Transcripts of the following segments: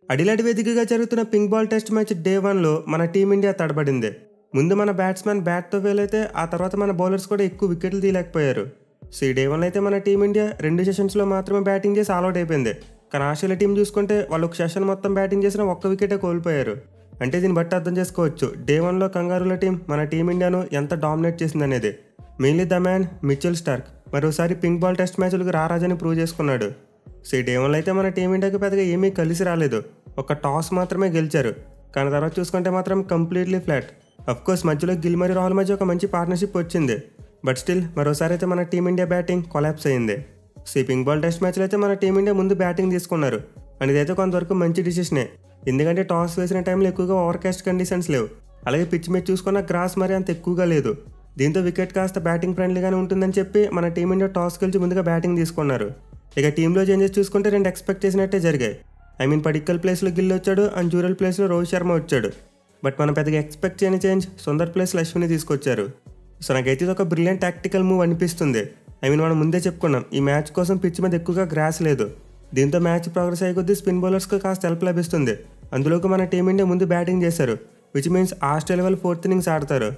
అడిలాడ్ వేదికగా జరుగుతున్న pink ball test match day 1లో మన టీమిండియా తడబడింది. ముందు మన బ్యాట్స్మెన్ బ్యాట్తో వేలైతే ఆ తర్వాత మన బౌలర్స్ కూడా ఎక్కువ వికెట్లు తీయలేకపోయారు. సో ఈ డే 1 అయితే మన టీమిండియా 2 సెషన్స్లో మాత్రమే బ్యాటింగ్ చేసి ఆల్అౌట్ అయిపోయింది. కానీ ఆస్ట్రేలియా టీం చూసుకుంటే వాళ్ళు ఒక సెషన్ మొత్తం బ్యాటింగ్ చేసిన ఒక్క వికెటే కోల్పోయారు. అంటే దీన్ని బట్టి అర్థం చేసుకోవచ్చు డే 1లో కంగారుల టీం మన టీమిండియాను ఎంత డామినేట్ చేసిందనేది. Mainly the man Mitchell Starc మరోసారి పింక్ బాల్ టెస్ట్ మ్యాచ్లకు రారాజని ప్రూవ్ చేసుకున్నాడు. సో ఈ డే 1లో అయితే మన టీమిండియాకి పెద్దగా ఏమీ కలిసి రాలేదు. ఒక టాస్ మాత్రమే గెలిచారు. కానీ తర్వాత చూసుకుంటే మాత్రం కంప్లీట్లీ ఫ్లాట్. అఫ్కోర్స్ మధ్యలో గిల్ మరియు రాహుల్ మధ్య ఒక మంచి పార్ట్నర్షిప్ వచ్చింది. బట్ స్టిల్ మరోసారి అయితే మన టీమిండియా బ్యాటింగ్ కొలాప్స్ అయింది. సో ఈ పింక్ బాల్ టెస్ట్ మ్యాచ్లో అయితే మన టీమిండియా ముందు బ్యాటింగ్ తీసుకున్నారు. అండ్ ఇదైతే కొంతవరకు మంచి డిసిషనే. ఎందుకంటే టాస్ వేసిన టైంలో ఎక్కువగా ఓవర్కాస్ట్ కండిషన్స్ లేవు. అలాగే పిచ్ మీద చూసుకున్న గ్రాస్ మరి అంత ఎక్కువగా లేదు. దీంతో వికెట్ కాస్త బ్యాటింగ్ ఫ్రెండ్లీగానే ఉంటుందని చెప్పి మన టీమిండియా టాస్ గెలిచి ముందుగా బ్యాటింగ్ తీసుకున్నారు. ఇక టీంలో చేంజెస్ చూసుకుంటే 2 ఎక్స్పెక్ట్ చేసినట్టే జరిగాయి. పడిక్కల్ ప్లేస్లో గిల్ వచ్చాడు అండ్ జూరల్ ప్లేస్లో రోహిత్ శర్మ వచ్చాడు. బట్ మనం పెద్దగా ఎక్స్పెక్ట్ చేయని చేంజ్ సుందర్ ప్లేస్లో అశ్విని తీసుకొచ్చారు. సో నాకైతే ఇది ఒక బ్రిలియంట్ టాక్టికల్ మూవ్ అనిపిస్తుంది. మనం ముందే చెప్పుకున్నాం ఈ మ్యాచ్ కోసం పిచ్ మీద ఎక్కువగా గ్రాస్ లేదు. దీంతో మ్యాచ్ ప్రోగ్రెస్ అయ్యే కొద్దీ స్పిన్ బౌలర్స్కి కాస్త హెల్ప్ లభిస్తుంది. అందులోకి మన టీమిండియా ముందు బ్యాటింగ్ చేశారు, విచ్ మీన్స్ ఆస్ట్రేలియా వాళ్ళు 4th ఇన్నింగ్స్ ఆడతారు.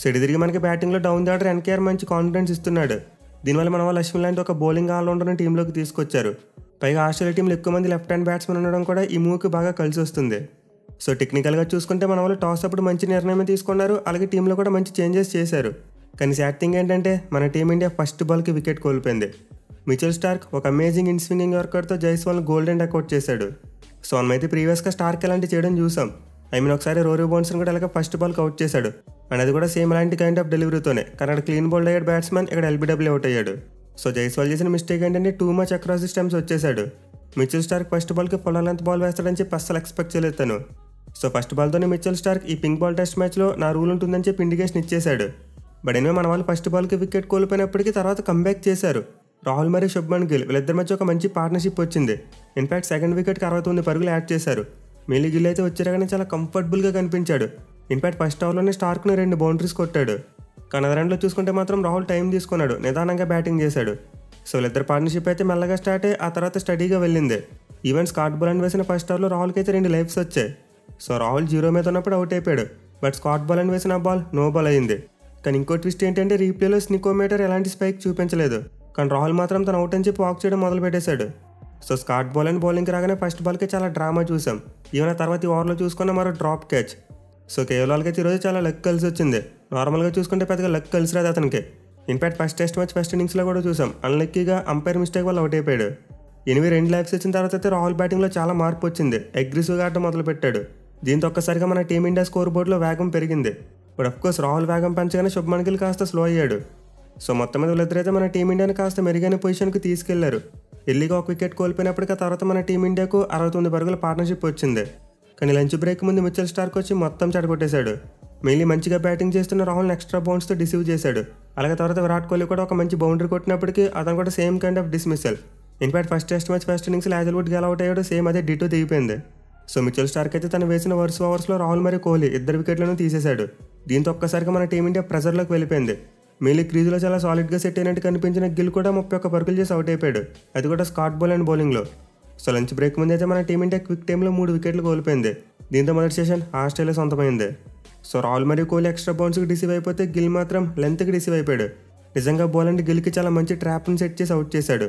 సో ఇటు తిరిగి మనకి బ్యాటింగ్లో డౌన్ ది ఆర్డర్ ఎన్కేఆర్ మంచి కాన్ఫిడెన్స్ ఇస్తున్నాడు. దీనివల్ల మన వాళ్ళు అశ్విన్ లాంటి ఒక బౌలింగ్ ఆల్రౌండర్ని టీంలోకి తీసుకొచ్చారు. పైగా ఆస్ట్రేలియా టీంలో ఎక్కువ మంది లెఫ్ట్ హ్యాండ్ బ్యాట్స్మెన్ ఉండడం కూడా ఈ మూవ్కి బాగా కలిసి వస్తుంది. సో టెక్నికల్గా చూసుకుంటే మన వాళ్ళు టాస్ అప్పుడు మంచి నిర్ణయం తీసుకున్నారు. అలాగే టీంలో కూడా మంచి చేంజెస్ చేశారు. కానీ సాడ్ థింగ్ ఏంటంటే మన టీమిండియా ఫస్ట్ బాల్కి వికెట్ కోల్పోయింది. మిచెల్ స్టార్క్ ఒక అమేజింగ్ ఇన్ స్వింగింగ్ వర్కర్తో జైస్వాల్ని గోల్డెన్ డక్అవుట్ చేశాడు. సో మనమైతే ప్రీవియస్గా స్టార్క్ ఎలాంటి చేయడం చూసాం. ఒకసారి రోరీ బౌన్స్ని కూడా అలాగే ఫస్ట్ బాల్కి అవుట్ చేశాడు. అండ్ అది కూడా సేమ్ అలాంటి కైండ్ ఆఫ్ డెలివరీతోనే. కానీ అక్కడ క్లీన్ బౌల్డ్ అయ్యాడు బ్యాట్స్మెన్, ఇక్కడ ఎల్బీడబ్ల్యూ అవుట్ అయ్యాడు. సో జైస్వాల్ చేసిన మిస్టేక్ ఏంటంటే too much across the stumps వచ్చేసాడు. మిచెల్ స్టార్క్ ఫస్ట్ బాల్కి ఫుల్ లెంత్ బాల్ వేస్తాడని చెప్పి అస్సలు ఎక్స్పెక్ట్ చేయలేదు తను. సో ఫస్ట్ బాల్తోనే మిచెల్ స్టార్క్ ఈ పింక్ బాల్ టెస్ట్ మ్యాచ్లో నా రూల్ ఉంటుందని చెప్పి ఇండికేషన్ ఇచ్చేశాడు. బట్ మన వాళ్ళు ఫస్ట్ బాల్కి వికెట్ కోల్పోయినప్పటికీ తర్వాత కంబ్యాక్ చేశారు. రాహుల్ మరియు శుభ్మన్ గిల్ వీళ్ళిద్దరి మధ్య ఒక మంచి పార్ట్నర్షిప్ వచ్చింది. ఇన్ఫాక్ట్ సెకండ్ వికెట్కి 69 పరుగులు యాడ్ చేశారు. మెయిన్లీ గిల్ అయితే వచ్చారు కానీ చాలా కంఫర్టబుల్గా కనిపించాడు. ఇన్ఫాక్ట్ ఫస్ట్ ఓవర్లోనే స్టార్క్ని 2 బౌండరీస్ కొట్టాడు. కానీ అదరంలో చూసుకుంటే మాత్రం రాహుల్ టైం తీసుకున్నాడు, నిదానంగా బ్యాటింగ్ చేశాడు. సో వీళ్ళిద్దరు పార్ట్నర్షిప్ అయితే మెల్లగా స్టార్ట్ అయ్యి ఆ తర్వాత స్టడీగా వెళ్ళింది. ఈవెన్ స్కాట్ బోలన్ వేసిన ఫస్ట్ ఓవర్లో రాహుల్కి అయితే 2 లైఫ్స్ వచ్చాయి. సో రాహుల్ 0 మీద ఉన్నప్పుడు అవుట్ అయిపోయాడు. బట్ స్కాట్ బోలన్ వేసిన బాల్ నో బాల్ అయింది. కానీ ఇంకో ట్విస్ట్ ఏంటంటే రీప్లేలో స్నికోమీటర్ ఎలాంటి స్పైక్ చూపించలేదు. కానీ రాహుల్ మాత్రం తను అవుట్ అని చెప్పి వాక్ చేయడం మొదలు పెట్టేశాడు. సో స్కాట్ బోలన్ బౌలింగ్కి రాగానే ఫస్ట్ బాల్కి చాలా డ్రామా చూసాం. ఈవెన్ తర్వాత ఈ ఓవర్లో చూసుకున్న మరో డ్రాప్ క్యాచ్. సో కేవలాల్కి ఈరోజు చాలా లక్ కలిసి వచ్చింది. నార్మల్గా చూసుకుంటే పెద్దగా లక్ కలిసి రాదు అతనికి. In fact first test match first ఇన్నింగ్స్లో కూడా చూసాం అన్లక్కీగా అంపైర్ మిస్టేక్ వల్ల అవుట్ అయిపోయాడు. 2 లైఫ్స్ వచ్చిన తర్వాత అయితే రాహుల్ బ్యాటింగ్లో చాలా మార్పు వచ్చింది. అగ్రెసివ్గా ఆడటం మొదలు పెట్టాడు. దీంతో ఒక్కసారిగా మన టీమిండియా స్కోర్ బోర్డులో వేగం పెరిగింది. బట్ అఫ్కోర్స్ రాహుల్ వేగం పెంచగానే శుభ్మన్ గిల్ కాస్త స్లో అయ్యాడు. సో మొత్తం మీద వీళ్ళిద్దరైతే మన టీమిండియాని కాస్త మెరుగైన పొజిషన్కి తీసుకెళ్లారు. ఎల్లీగా ఒక వికెట్ కోల్పోయినప్పటికీ తర్వాత మన టీమిండియాకు 69 పరుగుల పార్ట్నర్షిప్ వచ్చింది. కానీ లంచ్ బ్రేక్ ముందు మిచెల్ స్టార్క్ వచ్చి మొత్తం చెడగొట్టేశాడు. మెయిన్లీ మంచిగా బ్యాటింగ్ చేస్తున్న రాహుల్ని ఎక్స్ట్రా బౌన్స్తో డిసీవ్ చేశాడు. అలాగే తర్వాత విరాట్ కోహ్లీ కూడా ఒక మంచి బౌండరీ కొట్టినప్పటికీ అతను కూడా same kind of dismissal. In fact first test match first ఇన్నింగ్స్లో హ్యాజల్వుడ్ గెల్ అవుట్ అయ్యాడు. సేమ్ అదే డిటో దిగిపోయింది. సో మిచెల్ స్టార్క్ అయితే తను వేసిన వరుస ఓవర్స్లో రాహుల్ మరియు కోహ్లీ 2 వికెట్లను తీసేశాడు. దీంతో ఒక్కసారిగా మన టీమిండియా ప్రెజర్లోకి వెళ్ళిపోయింది. మెయిన్లీ క్రీజులో చాలా సాలిడ్గా సెట్ అయినట్టు కనిపించిన గిల్ కూడా 31 పరుగులు చేసి అవుట్ అయిపోయాడు. అది కూడా స్కాట్ బోలన్ బౌలింగ్లో. సో లంచ్ బ్రేక్ ముందు అయితే మన టీమిండియా క్విక్ టైంలో 3 వికెట్లు కోల్పోయింది. దీంతో మొదటి సెషన్ ఆస్ట్రేలియా సొంతమైంది. సో రాహుల్ మరియు కోహ్లీ ఎక్స్ట్రా బౌన్స్కి డిసీవ్ అయిపోతే గిల్ మాత్రం లెంత్కి డిసీవ్ అయిపోయాడు. నిజంగా బౌలర్ని గిల్కి చాలా మంచి ట్రాప్ని సెట్ చేసి అవుట్ చేశాడు.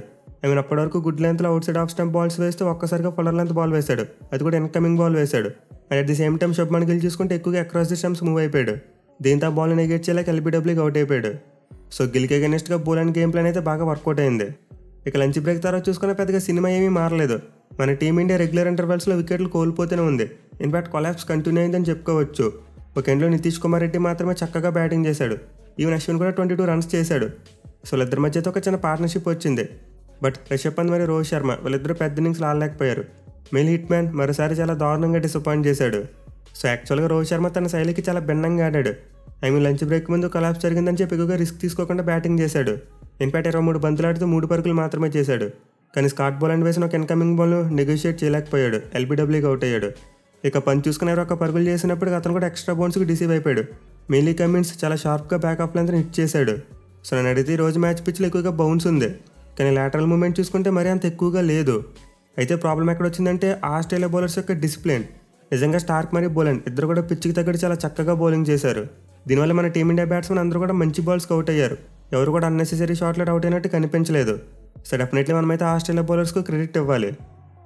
అప్పటి వరకు గుడ్ లెంత్లో outside off stump balls వేస్తూ ఒక్కసారిగా ఫుల్లర్ లెంత్ బాల్ వేశాడు. అది కూడా ఇన్కమింగ్ బాల్ వేశాడు. And at the same time Shubman Gill చూసుకుంటే ఎక్కువగా అక్రాస్ ది స్టంప్స్ మూవ్ అయిపోయాడు. దీంతో ఆ బాల్ని నెగెట్ చేయలేక ఎల్బీడబ్ల్యూకి అవుట్ అయిపోయాడు. సో గిల్కి అగెనిస్ట్గా బౌలర్ గేమ్ ప్లాన్ అయితే బాగా వర్కౌట్ అయింది. ఇక లంచ్ బ్రేక్ తర్వాత చూసుకున్న పెద్దగా సినిమా ఏమీ మారలేదు. మన టీమిండియా రెగ్యులర్ ఇంటర్వెల్స్లో వికెట్లు కోల్పోతూనే ఉంది. ఇన్ఫాక్ట్ కొలాప్స్ కంటిన్యూ అయిందని చెప్పుకోవచ్చు. ఒక ఎండ్లో నితీష్ కుమార్ రెడ్డి మాత్రమే చక్కగా బ్యాటింగ్ చేశాడు. ఈవెన్ అశ్విన్ కూడా 22 రన్స్ చేశాడు. సో వీళ్ళిద్దరి మధ్య అయితే ఒక చిన్న పార్ట్నర్షిప్ వచ్చింది. బట్ రిషబ్ పంత్ మరియు రోహిత్ శర్మ వీళ్ళిద్దరూ పెద్ద ఇన్నింగ్స్లో ఆడలేకపోయారు. మెయిన్ హిట్ మ్యాన్ మరోసారి చాలా దారుణంగా డిసప్పాయింట్ చేశాడు. సో యాక్చువల్గా రోహిత్ శర్మ తన శైలికి చాలా భిన్నంగా ఆడాడు. లంచ్ బ్రేక్ ముందు కొలాప్స్ జరిగిందని చెప్పి ఎక్కువగా రిస్క్ తీసుకోకుండా బ్యాటింగ్ చేశాడు. ఇన్ఫాక్ట్ 23 బంతులు ఆడుతూ 3 పరుగులు మాత్రమే చేశాడు. కానీ స్కాట్ బోలన్ వేసిన ఒక ఇన్కమింగ్ బాల్ను నెగోషియేట్ చేయలేకపోయాడు. ఎల్బీడబ్ల్యూకి అవుట్ అయ్యాడు. ఇక పంచ్ చూసుకునే ఒక పరుగులు చేసినప్పుడు అతను కూడా ఎక్స్ట్రా బౌన్స్కి డిసీవ్ అయిపోయాడు. మెయిన్లీ కమిన్స్ చాలా షార్ప్గా బ్యాక్ ఆఫ్ లెంత్ని హిట్ చేశాడు. సో నేను అడిగితే ఈ రోజు మ్యాచ్ పిచ్లో ఎక్కువగా బౌన్స్ ఉంది. కానీ లాటరల్ మూమెంట్ చూసుకుంటే మరీ అంత ఎక్కువగా లేదు. అయితే ప్రాబ్లం ఎక్కడ వచ్చిందంటే ఆస్ట్రేలియా బౌలర్స్ యొక్క డిసిప్లిన్. నిజంగా స్టార్క్ మరియు బోలెండ్ ఇద్దరు కూడా పిచ్చికి తగ్గట్టు చాలా చక్కగా బౌలింగ్ చేశారు. దీనివల్ల మన టీమిండియా బ్యాట్స్మెన్ అందరూ కూడా మంచి బాల్స్కి అవుట్ అయ్యారు. ఎవరు కూడా అన్నెసెసరీ షాట్లో అవుట్ అయినట్టు కనిపించలేదు. సో డెఫినెట్లీ మనమైతే ఆస్ట్రేలియా బౌలర్స్కు క్రెడిట్ ఇవ్వాలి.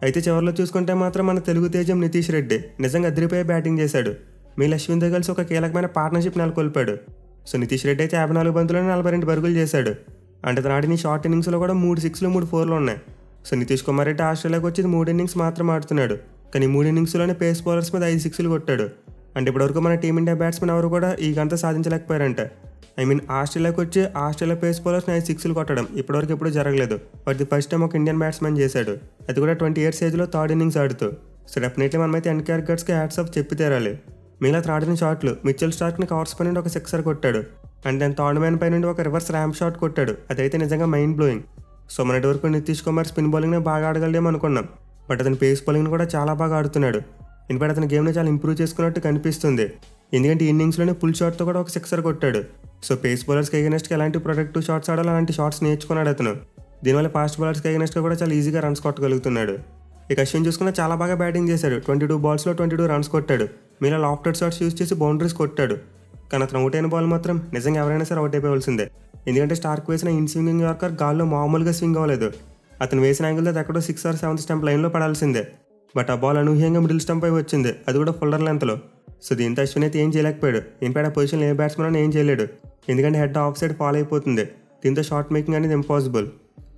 అయితే చివరిలో చూసుకుంటే మాత్రం మన తెలుగు తేజం నితీష్ రెడ్డి నిజంగా అదిరిపోయే బ్యాటింగ్ చేశాడు. మీ అశ్విన్తో కలిసి ఒక కీలకమైన పార్ట్నర్షిప్ నెలకొల్పాడు. సో నితీష్ రెడ్డి అయితే 54 బంతులను 42 పరుగులు చేశాడు. అంటే తన ఆడిన షార్ట్ ఇన్నింగ్స్లో కూడా 3 6లు 3 4లు ఉన్నాయి. సో నితీష్ కుమార్ రెడ్డి ఆస్ట్రేలియాకి వచ్చి 3 ఇన్నింగ్స్ మాత్రం ఆడుతున్నాడు. కానీ 3 ఇన్నింగ్స్లోనే పేస్ బౌలర్స్ మీద 5 6లు కొట్టాడు. అంటే ఇప్పటివరకు మన టీమిండియా బ్యాట్స్మెన్ ఎవరు కూడా ఈ గంట సాధించలేకపోయారంట. ఆస్ట్రేలియాకి వచ్చి ఆస్ట్రేలియా పేస్ బౌలర్స్ని 5 6లు కొట్టడం ఇప్పటివరకు ఎప్పుడూ జరగలేదు. బట్ ది ఫస్ట్ టైం ఒక ఇండియన్ బ్యాట్స్మెన్ చేశాడు. అది కూడా 20 years ఏజ్లో 3rd ఇన్నింగ్స్ ఆడుతూ. సో డెఫినెట్లీ మనమైతే ఎన్కేఆర్ గట్స్కి హ్యాట్స్ ఆఫ్ చెప్పి తీరాలి. మిగతా ఆడిన షాట్లు మిచెల్ స్టార్క్ని కవర్స్ పై నుండి ఒక 6 కొట్టాడు. అండ్ దాని థర్డ్ మ్యాన్ పై నుండి ఒక రివర్స్ ర్యాంప్ షాట్ కొట్టాడు. అదైతే నిజంగా మైండ్ బ్లోయింగ్. సో మనటి వరకు నితీష్ కుమార్ స్పిన్ బౌలింగ్ని బాగా ఆడగలేమో అనుకున్నాం. బట్ అతని పేస్ బౌలింగ్ని కూడా చాలా బాగా ఆడుతున్నాడు. ఇన్ఫాక్ట్ అతని గేమ్ని చాలా ఇంప్రూవ్ చేసుకున్నట్టు కనిపిస్తుంది. ఎందుకంటే ఈ ఇన్నింగ్స్లోనే ఫుల్ షాట్తో కూడా ఒక 6 కొట్టాడు. సో పేస్ బౌలర్స్కి ఎగనెస్ట్కి ఎలాంటి ప్రొడక్టివ్ షాట్స్ ఆడాలో అలాంటి షాట్స్ నేర్చుకున్నాడు అతను. దీనివల్ల ఫాస్ట్ బౌలర్స్కి ఎగనెస్ట్గా కూడా చాలా ఈజీగా రన్స్ కొట్టగలుగుతున్నాడు. ఇక అశ్విన్ చూసుకున్న చాలా బాగా బ్యాటింగ్ చేశాడు. 22 బాల్స్లో 22 రన్స్ కొట్టాడు. మీలా లాఫ్టెడ్ షాట్స్ యూజ్ చేసి బౌండరీస్ కొట్టాడు. కానీ అతను అవుట్ అయిన బాల్ మాత్రం నిజంగా ఎవరైనా సరే అవుట్ అయిపోవాల్సిందే. ఎందుకంటే స్టార్క్ వేసిన ఇన్ స్వింగింగ్ యార్కర్ గాల్లో మామూలుగా స్వింగ్ అవ్వలేదు. అతను వేసిన యాంగిల్ దగ్గర ఎక్కడో 6 or 7th స్టంప్ లైన్లో పడాల్సిందే. బట్ ఆ బాల్ అనూహ్యంగా మిడిల్ స్టంప్ అయి వచ్చింది. అది కూడా ఫుల్లర్ లెంత్లో. సో దీంతో అశ్విన్ అయితే ఏం చేయలేకపోయాడు. ఇన్ఫాక్ట్ ఆ పొజిషన్లో ఏ బ్యాట్స్మెన్ ఏం చేయలేడు. ఎందుకంటే హెడ్ ఆఫ్ సైడ్ ఫాలో అయిపోతుంది. దీంతో షాట్ మేకింగ్ అనేది ఇంపాసిబుల్.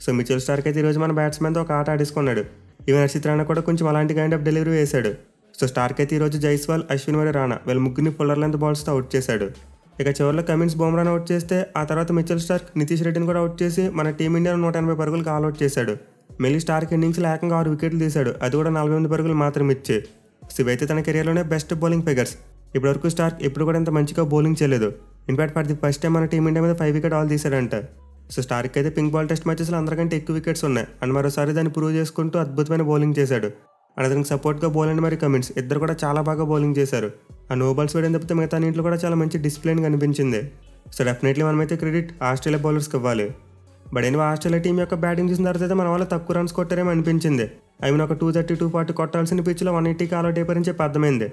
సో మిచెల్ స్టార్క్ అయితే ఈరోజు మన బ్యాట్స్మెన్తో ఒక ఆట ఆడేసుకున్నాడు. ఈవెన్ హర్షిత్ రాణా కూడా కొంచెం అలాంటి కైండ్ ఆఫ్ డెలివరీ వేశాడు. సో స్టార్క్ అయితే ఈరోజు జైస్వాల్, అశ్విన్ మరియు రాణా వీళ్ళ ముగ్గురిని ఫుల్లర్ లెంత్ బాల్స్తో అవుట్ చేశాడు. ఇక చివరిలో కమిన్స్ బుమ్రాను అవుట్ చేస్తే ఆ తర్వాత మిచెల్ స్టార్క్ నితీష్ రెడ్డిని కూడా అవుట్ చేసి మన టీమిండియాను 180 పరుగులకు ఆల్అౌట్ చేశాడు. మళ్ళీ స్టార్క్ ఇన్నింగ్స్లో ఏకంగా 6 వికెట్లు తీశాడు. అది కూడా 48 పరుగులు మాత్రం ఇచ్చి. సో ఇవైతే తన కెరియర్లోనే బెస్ట్ బౌలింగ్ ఫిగర్స్. ఇప్పటివరకు స్టార్క్ ఎప్పుడు కూడా ఇంత మంచిగా బౌలింగ్ చేయలేదు. In fact for the first time మన టీమిండియా మీద 5 వికెట్ ఆల్ తీశాడంట. సో స్టార్క్ అయితే పింక్ బాల్ టెస్ట్ మ్యాచెస్లో అందరికంటే ఎక్కువ వికెట్స్ ఉన్నాయి. అండ్ మరోసారి దాన్ని ప్రూవ్ చేసుకుంటూ అద్భుతమైన బౌలింగ్ చేశాడు. అండ్ అతనికి సపోర్ట్గా బౌలెండ్ మరియు కమిన్స్ ఇద్దరు కూడా చాలా బాగా బౌలింగ్ చేశారు. ఆ నో బాల్స్ వేయడం తప్పితే మిగతా అన్నింటిలో కూడా చాలా మంచి డిసిప్లిన్ కనిపించింది. సో డెఫినెట్లీ మనమైతే క్రెడిట్ ఆస్ట్రేలియా బౌలర్స్కి ఇవ్వాలి. బట్ ఎనివే ఆస్ట్రేలియా టీం యొక్క బ్యాటింగ్ చూసిన తర్వాత అయితే మన వాళ్ళు తక్కువ రన్స్ కొట్టారేమో అనిపించింది. ఒక 230, 240 కొట్టాల్సిన పిచ్లో 180కి ఆల్అౌట్ అయిపోయారని చెప్పి అర్థమైంది.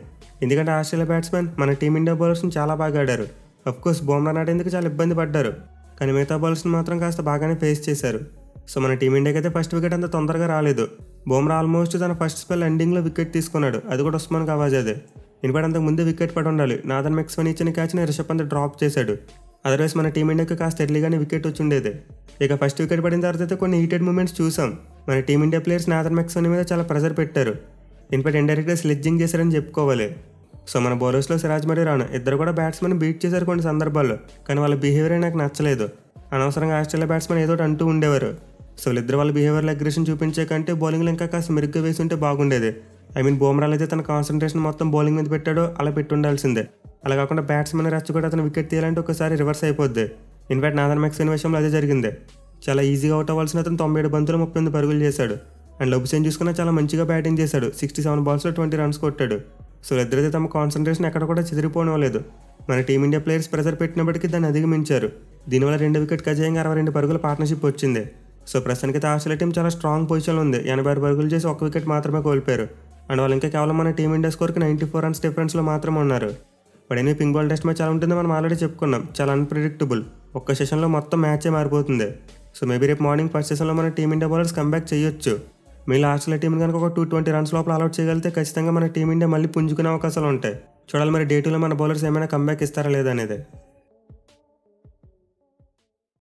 ఎందుకంటే ఆస్ట్రేలియా బ్యాట్స్మెన్ మన టీమిండియా బౌలర్స్ని చాలా బాగా ఆడారు. అఫ్కోర్స్ బుమ్రా నాటేందుకు చాలా ఇబ్బంది పడ్డారు. కానీ మిగతా బౌలర్స్ని మాత్రం కాస్త బాగానే ఫేస్ చేశారు. సో మన టీమిండియాకి అయితే ఫస్ట్ వికెట్ అంత తొందరగా రాలేదు. బుమ్రా ఆల్మోస్ట్ తన ఫస్ట్ స్పెల్ ఎండింగ్లో వికెట్ తీసుకున్నాడు. అది కూడా ఉస్మాన్ ఖవాజాదే. ఇన్ఫాక్ట్ అంతకు ముందే వికెట్ పడి ఉండాలి. నాథన్ మెక్స్వెన్ ఇచ్చిన క్యాచ్ని రిషబ్ పంత్ డ్రాప్ చేశాడు. అదర్వైజ్ మన టీమిండియాకి కాస్త ఎర్లీగానే వికెట్ వచ్చి ఉండేది. ఇక ఫస్ట్ వికెట్ పడిన తర్వాత అయితే కొన్ని హీటెడ్ మూమెంట్స్ చూసాం. మన టీమిండియా ప్లేయర్స్ నాథన్ మెక్స్వెన్ మీద చాలా ప్రెజర్ పెట్టారు. ఇన్ఫాక్ట్ ఇండైరెక్ట్గా స్లెడ్జింగ్ చేశారని చెప్పుకోవాలి. సో మన బౌలర్స్లో సిరాజ్ మరియు రాణా ఇద్దరు కూడా బ్యాట్స్మెన్ బీట్ చేశారు కొన్ని సందర్భాల్లో. కానీ వాళ్ళ బిహేవియర్ నాకు నచ్చలేదు. అనవసరంగా ఆస్ట్రేలియా బ్యాట్స్మెన్ ఏదో అంటూ ఉండేవారు. సో వీళ్ళిద్దరు వాళ్ళ బిహేవియర్లో అగ్రెషన్ చూపించే కంటే బౌలింగ్లో ఇంకా కాస్త మెరుగ్గా వేసి ఉంటే బాగుండేది. బుమ్రాలో అయితే తన కాన్సన్ట్రేషన్ మొత్తం బౌలింగ్ మీద పెట్టాడో అలా పెట్టి ఉండాల్సిందే. అలా కాకుండా బ్యాట్స్మెన్ రచ్ కూడా అతను వికెట్ తీయాలంటే ఒకసారి రివర్స్ అయిపోద్ది. ఇన్ఫాక్ట్ నాథన్ మెక్స్వెన్ విషయంలో అదే జరిగింది. చాలా ఈజీగా అవుట్ అవ్వాల్సిన అతను 97 బంతులు 38 పరుగులు చేశాడు. అండ్ లబుసేన్ చూసుకున్నా చాలా మంచిగా బ్యాటింగ్ చేశాడు. 67 బాల్స్లో 20 రన్స్ కొట్టాడు. సో ఇద్దరైతే తమ కాన్సన్ట్రేషన్ ఎక్కడ కూడా చెదిరిపోవలేదు. మన టీమిండియా ప్లేయర్స్ ప్రెజర్ పెట్టినప్పటికీ దాన్ని అధిగమించారు. దీనివల్ల 2 వికెట్ అజయంగా 62 పరుగుల పార్ట్నర్షిప్ వచ్చింది. సో ప్రస్తుతానికి ఆస్ట్రేలియా టీం చాలా స్ట్రాంగ్ పొజిషన్లో ఉంది. 86 పరుగులు చేసి 1 వికెట్ మాత్రమే కోల్పోయారు. అండ్ వాళ్ళు ఇంకా కేవలం మన టీమిండియా స్కోర్కి 94 రన్స్ డిఫరెన్స్లో మాత్రమే ఉన్నారు. But anyway pink ball test match చాలా ఉంటుందో మనం ఆల్రెడీ చెప్పుకున్నాం. చాలా అన్ప్రెడిక్టబుల్. ఒక్క సెషన్లో మొత్తం మ్యాచే మారిపోతుంది. సో మేబీ రేపు మార్నింగ్ ఫస్ట్ సెషన్లో మన టీమిండియా బౌలర్స్ కంబ్యాక్ చేయొచ్చు. మీరు ఆస్ట్రేలియా టీం కనుక ఒక 220 రన్స్ లోపల ఆల్అౌట్ చేయగలిగితే ఖచ్చితంగా మన టీమిండియా మళ్ళీ పుంజుకునే అవకాశాలు ఉంటాయి. చూడాలి మరి డే 2లో మన బౌలర్స్ ఏమైనా కంబ్యాక్ ఇస్తారా లేదా అనేది.